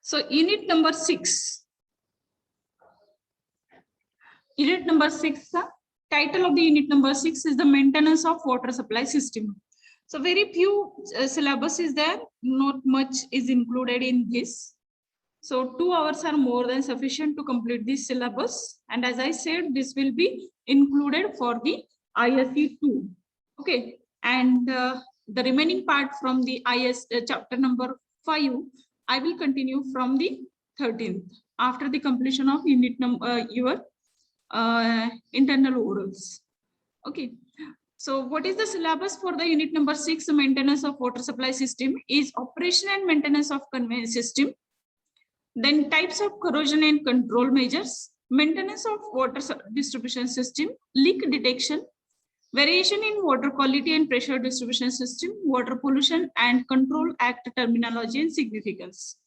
So unit number 6. Unit number 6, title of the unit number 6 is the maintenance of water supply system. So very few syllabus is there, not much is included in this. So 2 hours are more than sufficient to complete this syllabus. And as I said, this will be included for the ISE 2. Okay. And the remaining part from the IS chapter number 5, I will continue from the 13th after the completion of unit number your internal orals. Okay. So what is the syllabus for the unit number 6, maintenance of water supply system, is operation and maintenance of conveyance system. Then types of corrosion and control measures, maintenance of water distribution system, leak detection, variation in water quality and pressure distribution system, Water Pollution and Control Act terminology and significance.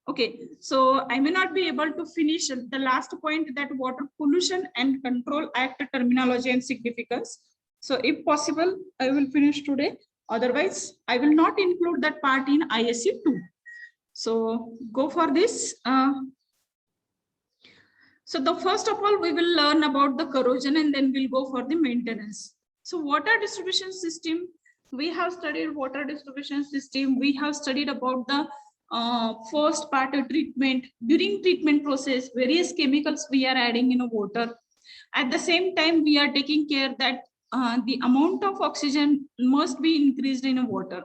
Okay, so I may not be able to finish the last point, that Water Pollution and Control Act terminology and significance. So if possible, I will finish today. Otherwise, I will not include that part in ISE 2. So go for this. So the first of all, we will learn about the corrosion and then we'll go for the maintenance. So water distribution system, we have studied water distribution system. We have studied about the first part of treatment. During treatment process, various chemicals we are adding in a water. At the same time, we are taking care that the amount of oxygen must be increased in a water.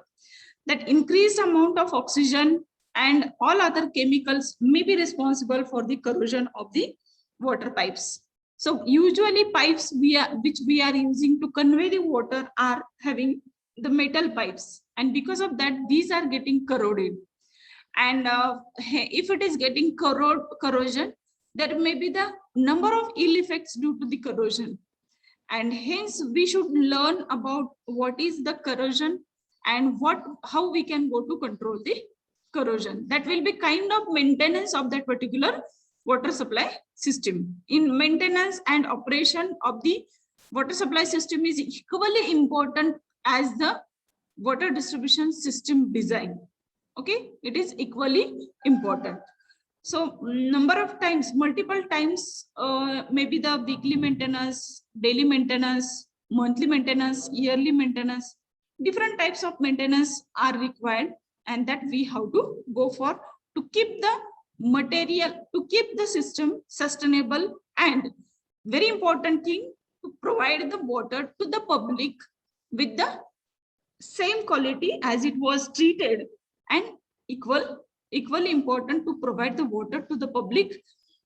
That increased amount of oxygen and all other chemicals may be responsible for the corrosion of the water pipes. So usually pipes which we are using to convey the water are having the metal pipes, and because of that these are getting corroded. And if it is getting corrosion, there may be the number of ill effects due to the corrosion, and hence we should learn about what is the corrosion and how we can go to control the corrosion. That will be kind of maintenance of that particular water supply system. In maintenance and operation of the water supply system is equally important as the water distribution system design. Okay, it is equally important. So number of times, multiple times, maybe the weekly maintenance, daily maintenance, monthly maintenance, yearly maintenance, different types of maintenance are required, and that we have to go for to keep the material, to keep the system sustainable, and very important thing, to provide the water to the public with the same quality as it was treated, and equally important to provide the water to the public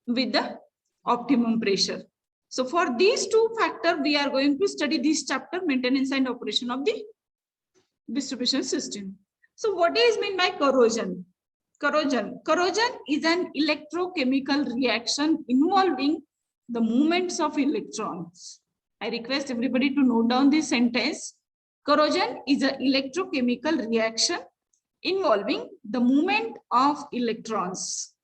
with the optimum pressure. So for these two factors, we are going to study this chapter, maintenance and operation of the distribution system. So what is meant by corrosion? Corrosion is an electrochemical reaction involving the movements of electrons. I request everybody to note down this sentence. Corrosion is an electrochemical reaction involving the movement of electrons.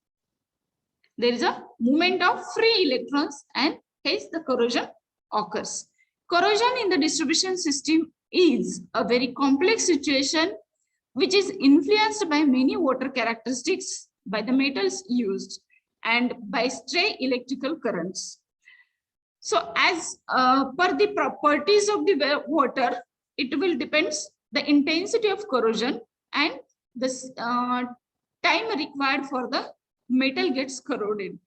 There is a movement of free electrons, and hence the corrosion occurs. Corrosion in the distribution system is a very complex situation which is influenced by many water characteristics, by the metals used, and by stray electrical currents. So as per the properties of the water, it will depend the intensity of corrosion and the time required for the metal gets corroded.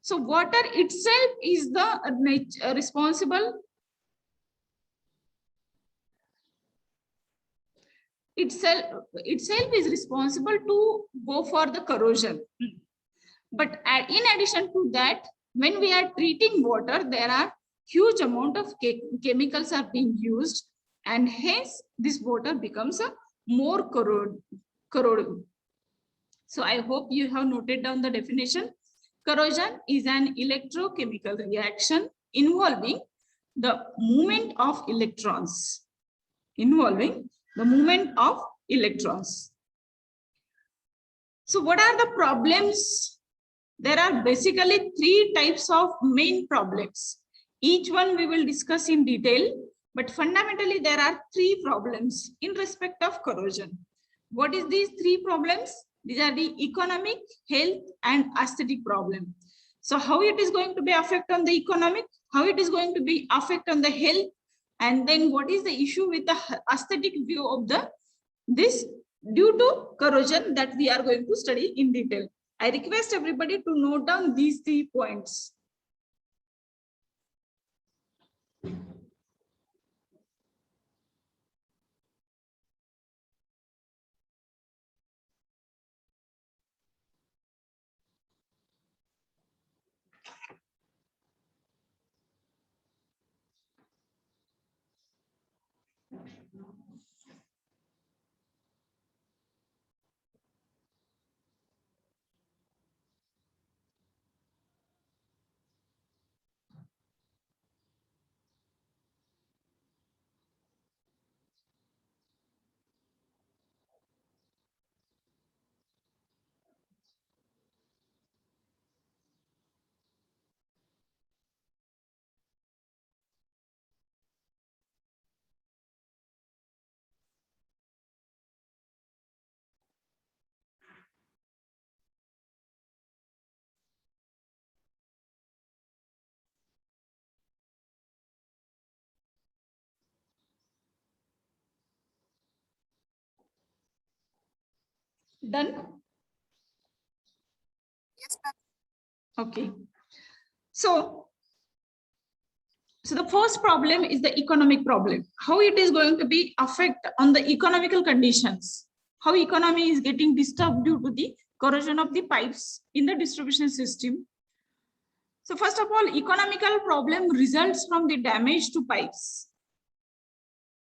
So water itself is the responsible. Itself is responsible to go for the corrosion. But in addition to that, when we are treating water, there are huge amount of chemicals are being used, and hence this water becomes a more corroded. So I hope you have noted down the definition. Corrosion is an electrochemical reaction involving the movement of electrons. So what are the problems? There are basically 3 types of main problems. Each one we will discuss in detail, but fundamentally there are 3 problems in respect of corrosion. What is these 3 problems? These are the economic, health, and aesthetic problem. So how it is going to be affect on the economic, how it is going to be affect on the health, and then what is the issue with the aesthetic view of the this due to corrosion that we are going to study in detail. I request everybody to note down these 3 points. Done? Yes, ma'am. Okay. So the first problem is the economic problem. How it is going to be affect on the economical conditions. How economy is getting disturbed due to the corrosion of the pipes in the distribution system. So first of all, economical problem results from the damage to pipes.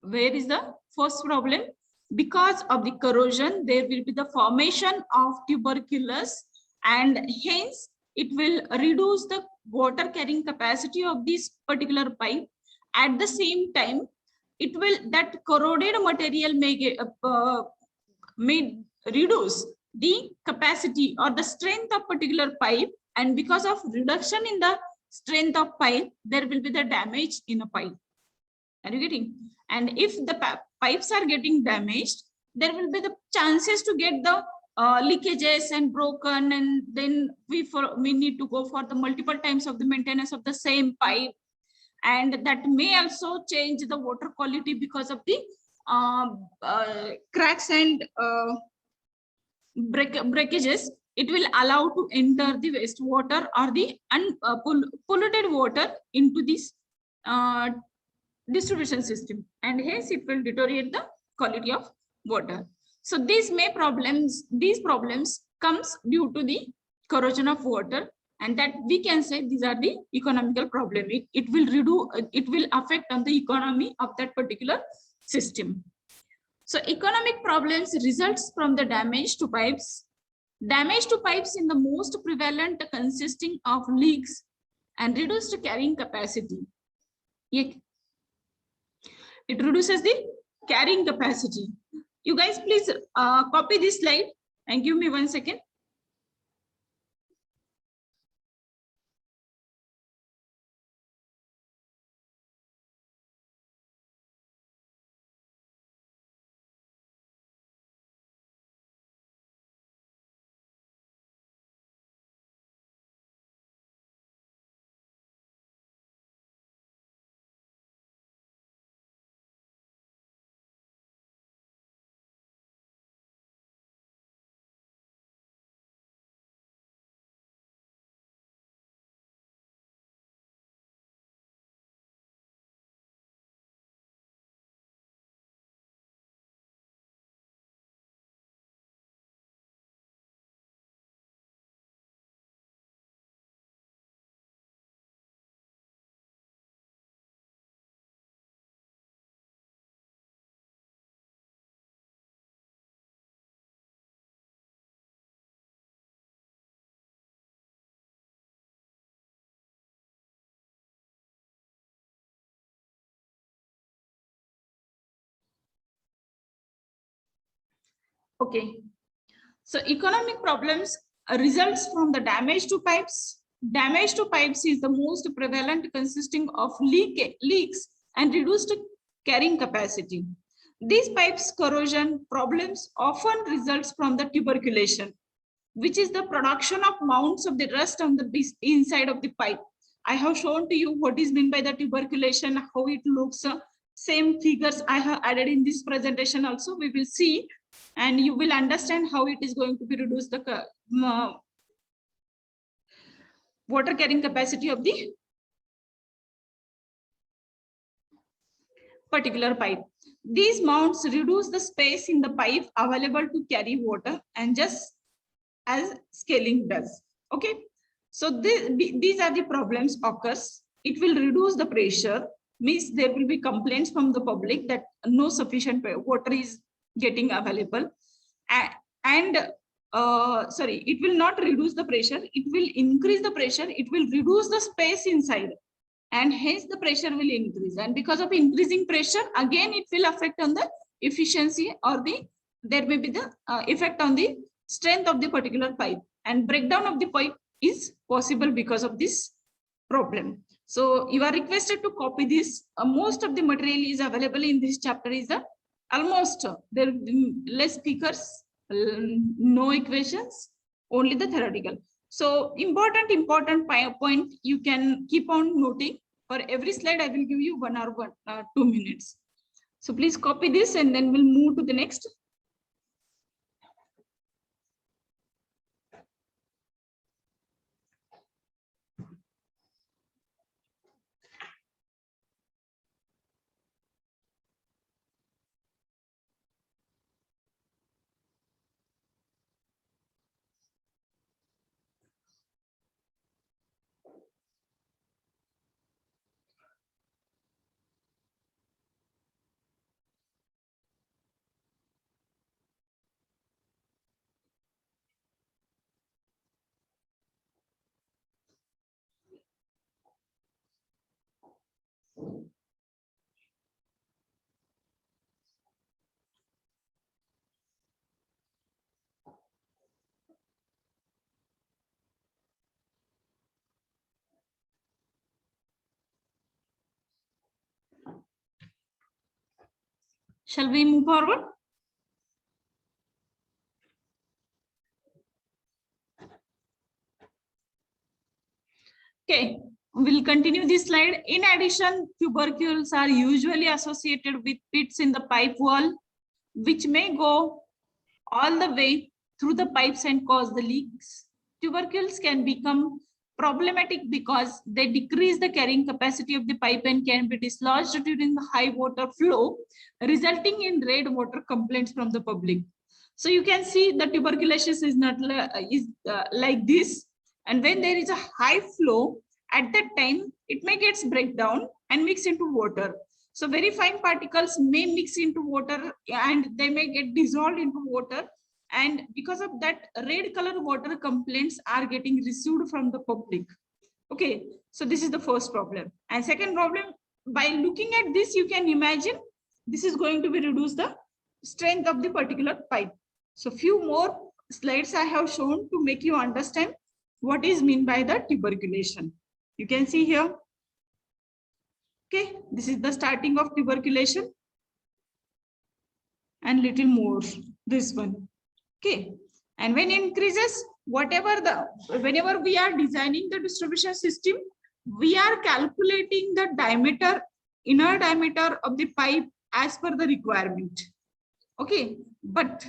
Where is the first problem? Because of the corrosion, there will be the formation of tuberculosis, and hence it will reduce the water carrying capacity of this particular pipe. At the same time, it will, that corroded material may reduce the capacity or the strength of particular pipe, and because of reduction in the strength of pipe, there will be the damage in a pipe. Are you getting? And if the pipes are getting damaged, there will be the chances to get the leakages and broken, and then we need to go for the multiple times of the maintenance of the same pipe, and that may also change the water quality because of the cracks and breakages. It will allow to enter the wastewater or the polluted water into this distribution system, and hence it will deteriorate the quality of water. So these problems comes due to the corrosion of water, and that we can say these are the economical problem. It will affect on the economy of that particular system. So economic problems results from the damage to pipes. Damage to pipes in the most prevalent consisting of leaks and reduced carrying capacity. It reduces the carrying capacity. You guys please copy this slide and give me 1 second. Okay. So economic problems results from the damage to pipes. Damage to pipes is the most prevalent, consisting of leaks and reduced carrying capacity. These pipes corrosion problems often results from the tuberculation, which is the production of mounds of the rust on the inside of the pipe. I have shown to you what is meant by the tuberculation, how it looks. Same figures I have added in this presentation also. We will see, and you will understand how it is going to be reduce the water carrying capacity of the particular pipe. These mounts reduce the space in the pipe available to carry water, and just as scaling does. Okay, so these are the problems occurs. It will reduce the pressure, means there will be complaints from the public that no sufficient water is getting available, and sorry, it will not reduce the pressure, it will increase the pressure, it will reduce the space inside, and hence the pressure will increase, and because of increasing pressure, again it will affect on the efficiency, or there may be the effect on the strength of the particular pipe, and breakdown of the pipe is possible because of this problem. So you are requested to copy this. Most of the material is available in this chapter is almost there less speakers, no equations, only the theoretical. So important point you can keep on noting. For every slide I will give you 1 or 2 minutes. So please copy this, and then we'll move to the next. Shall we move forward? Okay, we'll continue this slide. In addition, tubercules are usually associated with pits in the pipe wall, which may go all the way through the pipes and cause the leaks. Tubercules can become problematic because they decrease the carrying capacity of the pipe and can be dislodged during the high water flow, resulting in red water complaints from the public. So you can see the tuberculosis is not like this, and when there is a high flow, at that time it may get breakdown and mix into water. So very fine particles may mix into water, and they may get dissolved into water, and because of that, red color water complaints are getting received from the public. Okay, so this is the first problem. And second problem, by looking at this, you can imagine this is going to be reduce the strength of the particular pipe. So few more slides I have shown to make you understand what is meant by the tuberculation. You can see here. Okay, this is the starting of tuberculation, and little more this one. Okay, and when it increases, whenever we are designing the distribution system, we are calculating the diameter, inner diameter of the pipe as per the requirement. Okay, but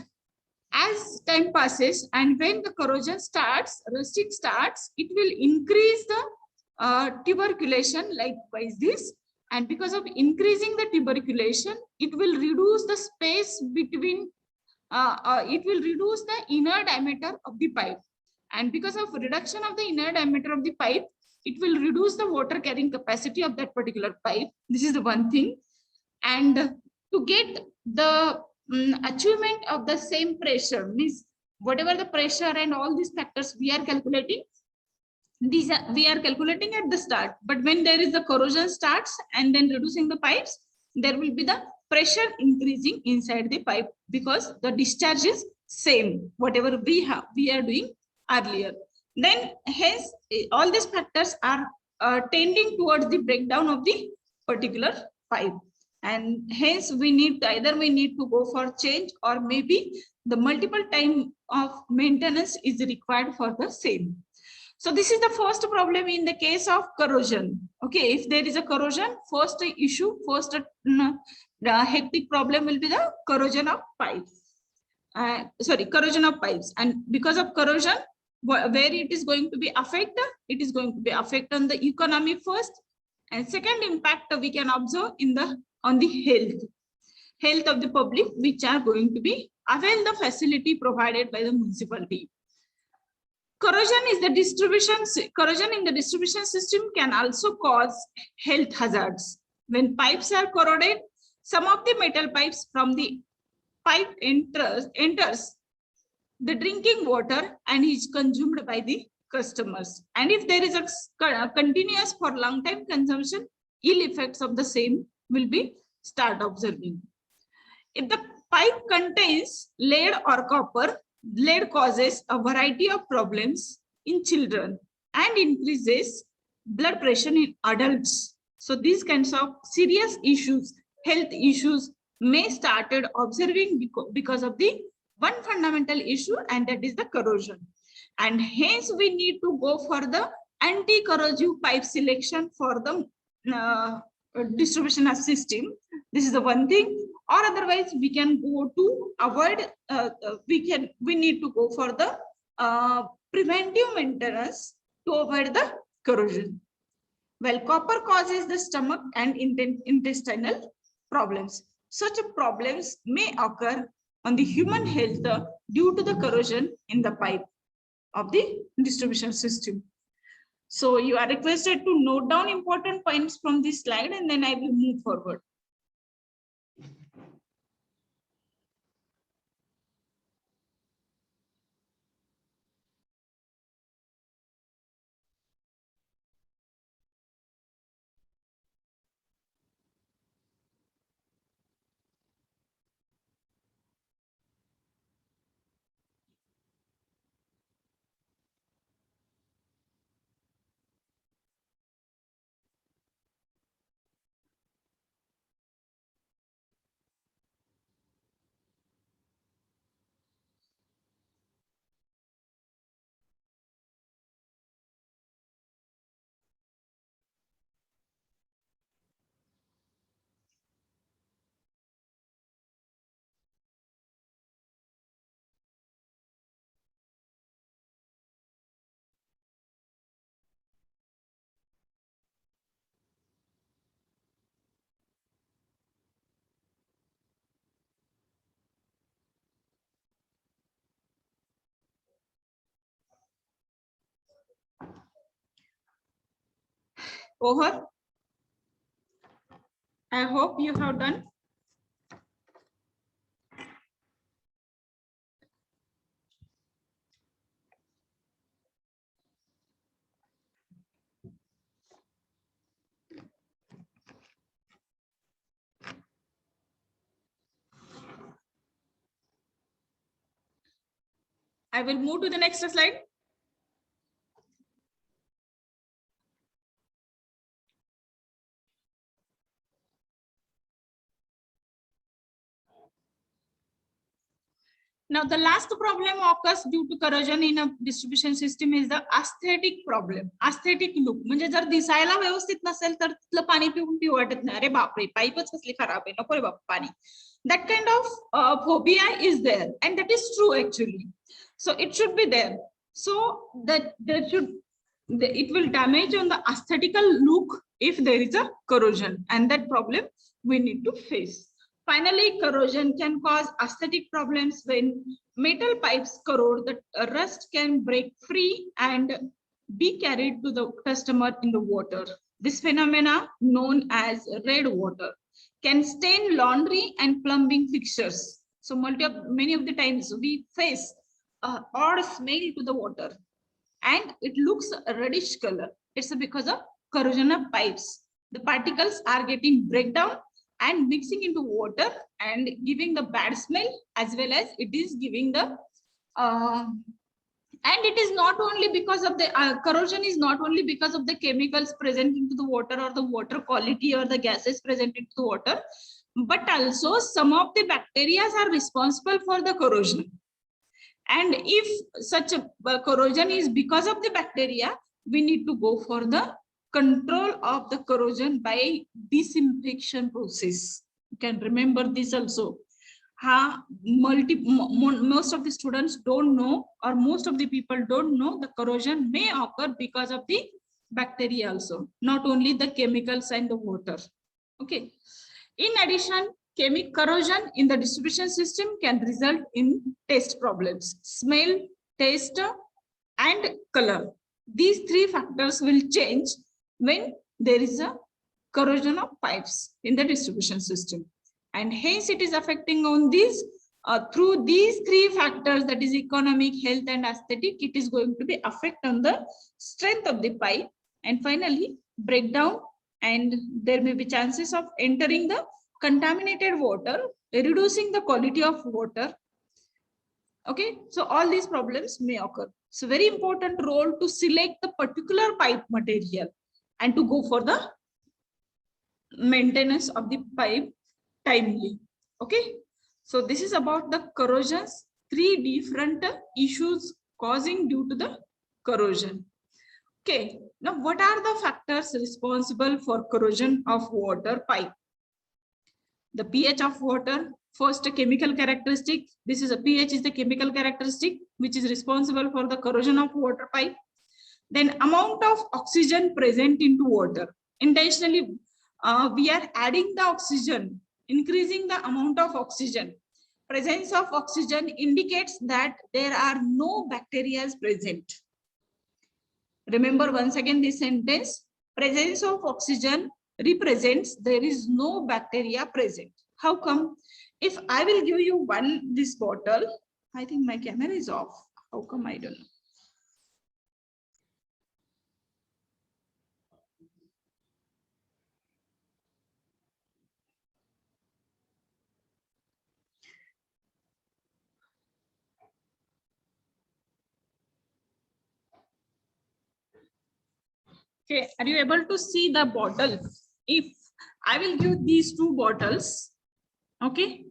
as time passes and when the corrosion starts, rusting starts, it will increase the tuberculation likewise this. And because of increasing the tuberculation, it will reduce the space between, it will reduce the inner diameter of the pipe. And because of reduction of the inner diameter of the pipe, it will reduce the water carrying capacity of that particular pipe. This is the one thing. And to get the achievement of the same pressure, means whatever the pressure and all these factors we are calculating, these are we are calculating at the start, but when there is the corrosion starts and then reducing the pipes, there will be the pressure increasing inside the pipe because the discharge is same whatever we are doing earlier. Then hence all these factors are tending towards the breakdown of the particular pipe. and hence we need to go for change, or maybe the multiple time of maintenance is required for the same. So this is the first problem in the case of corrosion. Okay, if there is a corrosion, first hectic problem will be the corrosion of pipes. Corrosion of pipes. And because of corrosion, where it is going to be affect, it is going to be affect on the economy first, and second impact we can observe on the health of the public, which are going to be avail the facility provided by the municipality. Corrosion in the distribution system can also cause health hazards. When pipes are corroded, some of the metal pipes from the pipe enters the drinking water and is consumed by the customers. And if there is a continuous for long time consumption, ill effects of the same will be start observing. If the pipe contains lead or copper, lead causes a variety of problems in children and increases blood pressure in adults. So these kinds of serious issues, health issues may started observing because of the one fundamental issue, and that is the corrosion. And hence we need to go for the anti-corrosive pipe selection for the distribution system. This is the one thing, or otherwise we can go to avoid, we need to go for the preventive maintenance to avoid the corrosion. Well, copper causes the stomach and intestinal problems. Such problems may occur on the human health due to the corrosion in the pipe of the distribution system. So you are requested to note down important points from this slide, and then I will move forward. Over. I hope you have done. I will move to the next slide. Now, the last problem occurs due to corrosion in a distribution system is the aesthetic problem. Aesthetic look. म्हणजे जर दिसायला व्यवस्थित नसेल तर तिथलं पाणी पिऊन पिऊ वाटत नाही. अरे बापरे, पाईपच कसली खराब आहे, नको रे बाप पाणी. That kind of phobia is there, and that is true actually. So it should be there. So that it will damage on the aesthetical look if there is a corrosion, and that problem we need to face. Finally, corrosion can cause aesthetic problems when metal pipes corrode. The rust can break free and be carried to the customer in the water. This phenomena, known as red water, can stain laundry and plumbing fixtures. So many of the times we face odd smell to the water, and it looks a reddish color. It's because of corrosion of pipes. The particles are getting breakdown and mixing into water and giving the bad smell, as well as it is giving the And it is not only because of the corrosion is not only because of the chemicals present into the water or the water quality or the gases present into the water, but also some of the bacteria are responsible for the corrosion. And if such a corrosion is because of the bacteria, we need to go for the control of the corrosion by disinfection process. You can remember this also. Most of the students don't know, or most of the people don't know, the corrosion may occur because of the bacteria also, not only the chemicals and the water. Okay. In addition, chemical corrosion in the distribution system can result in taste problems: smell, taste, and color. These three factors will change when there is a corrosion of pipes in the distribution system. And hence it is affecting on these through these three factors, that is economic, health, and aesthetic. It is going to be affect on the strength of the pipe, and finally breakdown, and there may be chances of entering the contaminated water, reducing the quality of water. Okay, so all these problems may occur. So very important role to select the particular pipe material and to go for the maintenance of the pipe timely. Okay, so this is about the corrosions, three different issues causing due to the corrosion. Okay, now what are the factors responsible for corrosion of water pipe? The pH of water, first a chemical characteristic. This is a pH is the chemical characteristic which is responsible for the corrosion of water pipe. Then amount of oxygen present into water. Intentionally, we are adding the oxygen, increasing the amount of oxygen. Presence of oxygen indicates that there are no bacteria present. Remember once again this sentence: presence of oxygen represents there is no bacteria present. How come? If I will give you this bottle, I think my camera is off. How come? I don't know. Okay, are you able to see the bottle? If I will give these two bottles, okay,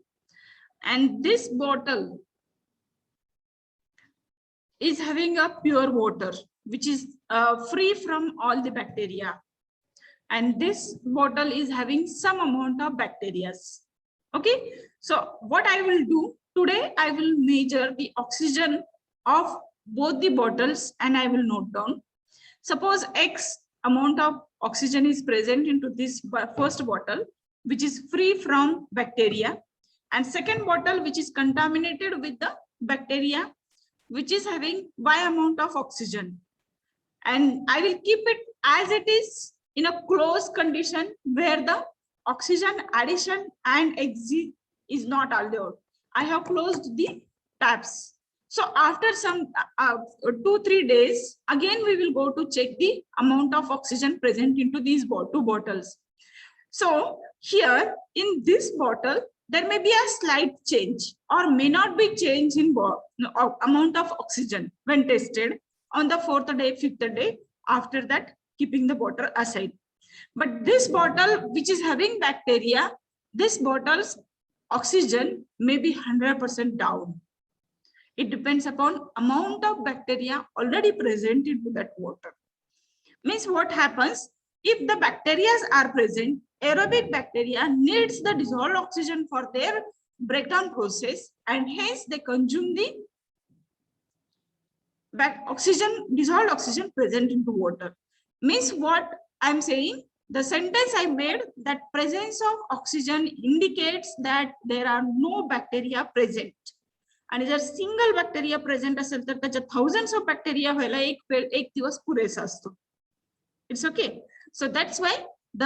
and this bottle is having a pure water which is free from all the bacteria, and this bottle is having some amount of bacteria. Okay, so what I will do today, I will measure the oxygen of both the bottles and I will note down. Suppose X amount of oxygen is present into this first bottle which is free from bacteria, and second bottle which is contaminated with the bacteria which is having Y amount of oxygen, and I will keep it as it is in a closed condition where the oxygen addition and exit is not allowed. I have closed the taps. So after some 2-3 days, again we will go to check the amount of oxygen present into these two bottles. So here in this bottle, there may be a slight change or may not be change in amount of oxygen when tested on the 4th day, 5th day, after that keeping the bottle aside. But this bottle which is having bacteria, this bottle's oxygen may be 100% down. It depends upon amount of bacteria already present into that water. Means what happens, if the bacteria are present, aerobic bacteria needs the dissolved oxygen for their breakdown process, and hence they consume the dissolved oxygen present into water. Means what I'm saying, the sentence I made, that presence of oxygen indicates that there are no bacteria present. आणि जर single bacteria present असेल तर त्याच्या thousands of bacteria व्हायला एक दिवस पुरेसा असतो. It's okay. So that's why the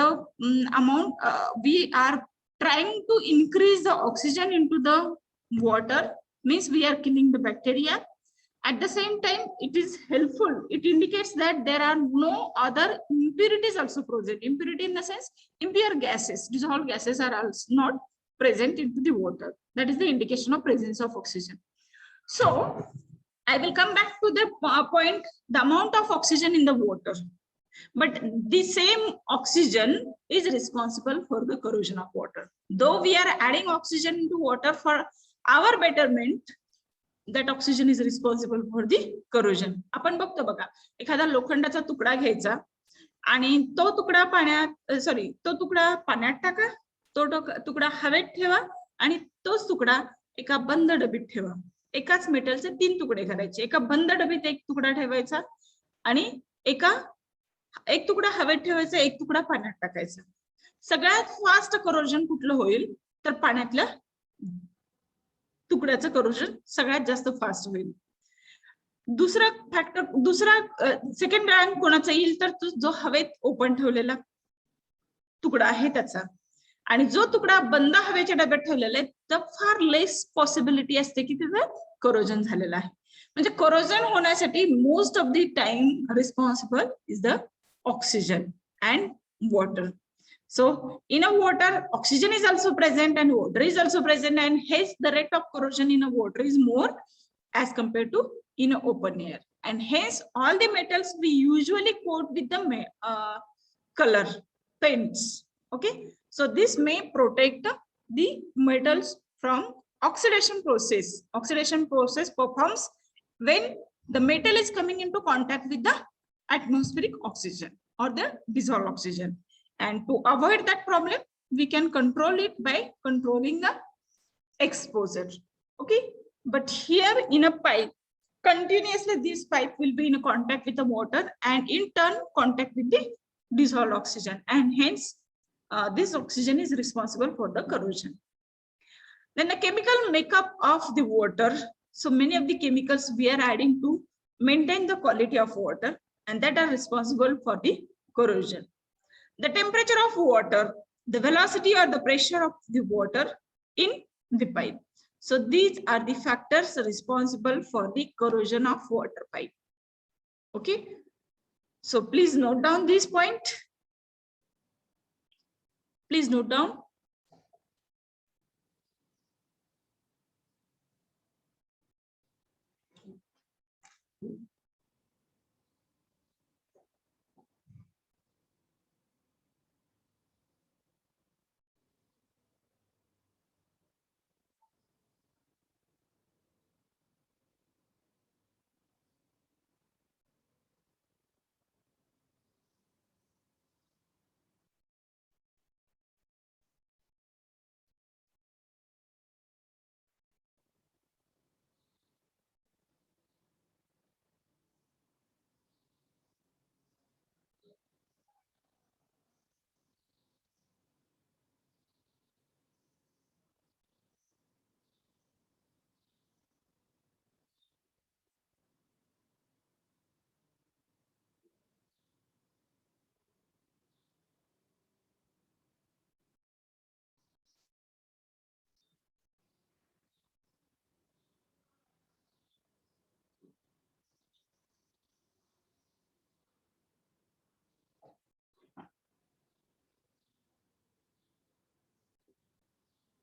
amount we are trying to increase the oxygen into the water, means we are killing the bacteria. At the same time, it is helpful. It indicates that there are no other impurities also present. Impurity in the sense, impure gases, dissolved gases are also not present into the water. That is the indication of presence of oxygen. So I will come back to the point, the amount of oxygen in the water. But the same oxygen is responsible for the corrosion of water. Though we are adding oxygen into water for our betterment, that oxygen is responsible for the corrosion. आपण बघतो बघा, एखादा लोखंडाचा तुकडा घ्यायचा आणि तो तुकडा पाण्यात टाका, तो तुकडा हवेत ठेवा आणि तोच तुकडा एका बंद डबीत ठेवा. एकाच मेटलचे 3 तुकडे करायचे. एका बंद डबीत एक तुकडा ठेवायचा आणि एक तुकडा हवेत ठेवायचा, एक तुकडा पाण्यात टाकायचा. सगळ्यात फास्ट करोजन कुठलं होईल तर पाण्यातल्या तुकड्याचं करोजन सगळ्यात जास्त फास्ट होईल. दुसरा सेकंड रँक कोणाचा येईल तर जो हवेत ओपन ठेवलेला तुकडा आहे त्याचा. आणि जो तुकडा बंद हवेच्या डब्यात ठेवलेला आहे तर फार लेस पॉसिबिलिटी असते की त्याचं करोजन झालेलं आहे. म्हणजे करोजन होण्यासाठी most of the time responsible is the oxygen and water. So in a water, oxygen is also present and water is also present, and hence the rate of corrosion in a water is more as compared to in an open air. And hence all the metals we usually coat with the color paints. Okay, so this may protect the metals from oxidation process. Oxidation process performs when the metal is coming into contact with the atmospheric oxygen or the dissolved oxygen. And to avoid that problem, we can control it by controlling the exposure. Okay, but here in a pipe, continuously this pipe will be in contact with the water and in turn contact with the dissolved oxygen, and hence this oxygen is responsible for the corrosion. Then the chemical makeup of the water. So many of the chemicals we are adding to maintain the quality of water, and that are responsible for the corrosion. The temperature of water, the velocity or the pressure of the water in the pipe. So these are the factors responsible for the corrosion of water pipe. Okay, so please note down this point. Please note down.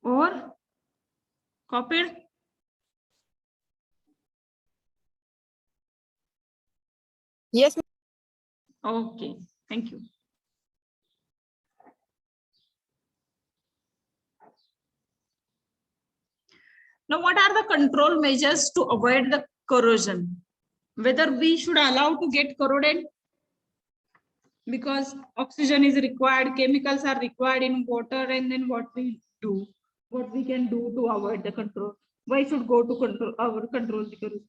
Or copied? Yes. Okay, thank you. Now, what are the control measures to avoid the corrosion? Whether we should allow to get corroded, because oxygen is required, chemicals are required in water, and then what we can do to avoid the control. Why should go to control the corrosion?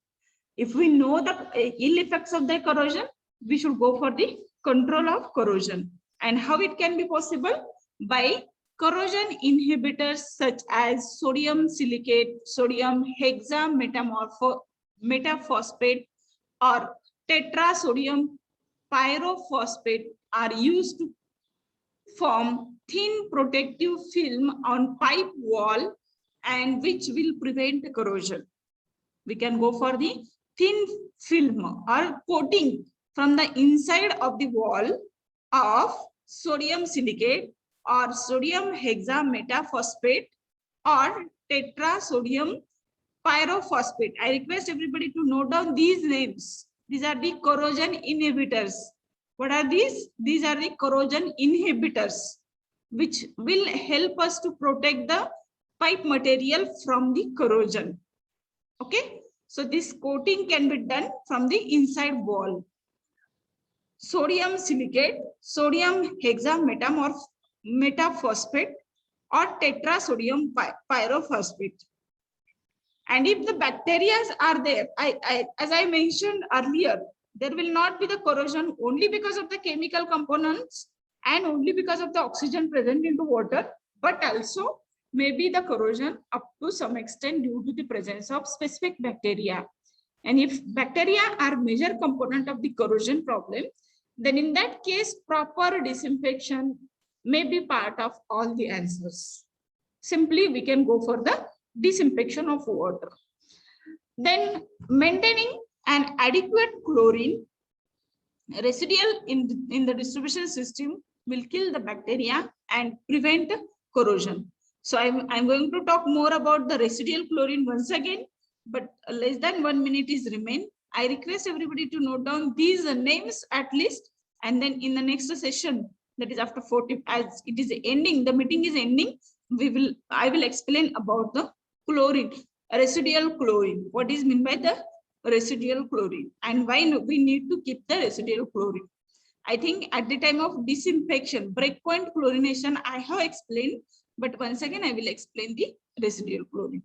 If we know the ill effects of the corrosion, we should go for the control of corrosion. And how it can be possible? By corrosion inhibitors such as sodium silicate, sodium hexametaphosphate, or tetrasodium pyrophosphate are used to form thin protective film on pipe wall, and which will prevent corrosion. We can go for the thin film or coating from the inside of the wall of sodium silicate or sodium hexametaphosphate or tetrasodium pyrophosphate. I request everybody to note down these names. These are the corrosion inhibitors. What are these? These are the corrosion inhibitors, which will help us to protect the pipe material from the corrosion. Okay, so this coating can be done from the inside wall. Sodium silicate, sodium hexametaphosphate, or tetrasodium pyrophosphate. And if the bacteria are there, as I mentioned earlier, there will not be the corrosion only because of the chemical components and only because of the oxygen present in the water, but also maybe the corrosion up to some extent due to the presence of specific bacteria. And if bacteria are major component of the corrosion problem, then in that case, proper disinfection may be part of all the answers. Simply, we can go for the disinfection of water. Then maintaining an adequate chlorine residual in the distribution system will kill the bacteria and prevent corrosion. So I'm going to talk more about the residual chlorine once again, but less than 1 minute is remain. I request everybody to note down these names at least, and then in the next session, that is after 40, as it is ending, the meeting is ending, I will explain about the chlorine, residual chlorine. What is meant by the residual chlorine and why we need to keep the residual chlorine. I think at the time of disinfection, breakpoint chlorination, I have explained, but once again, I will explain the residual chlorine.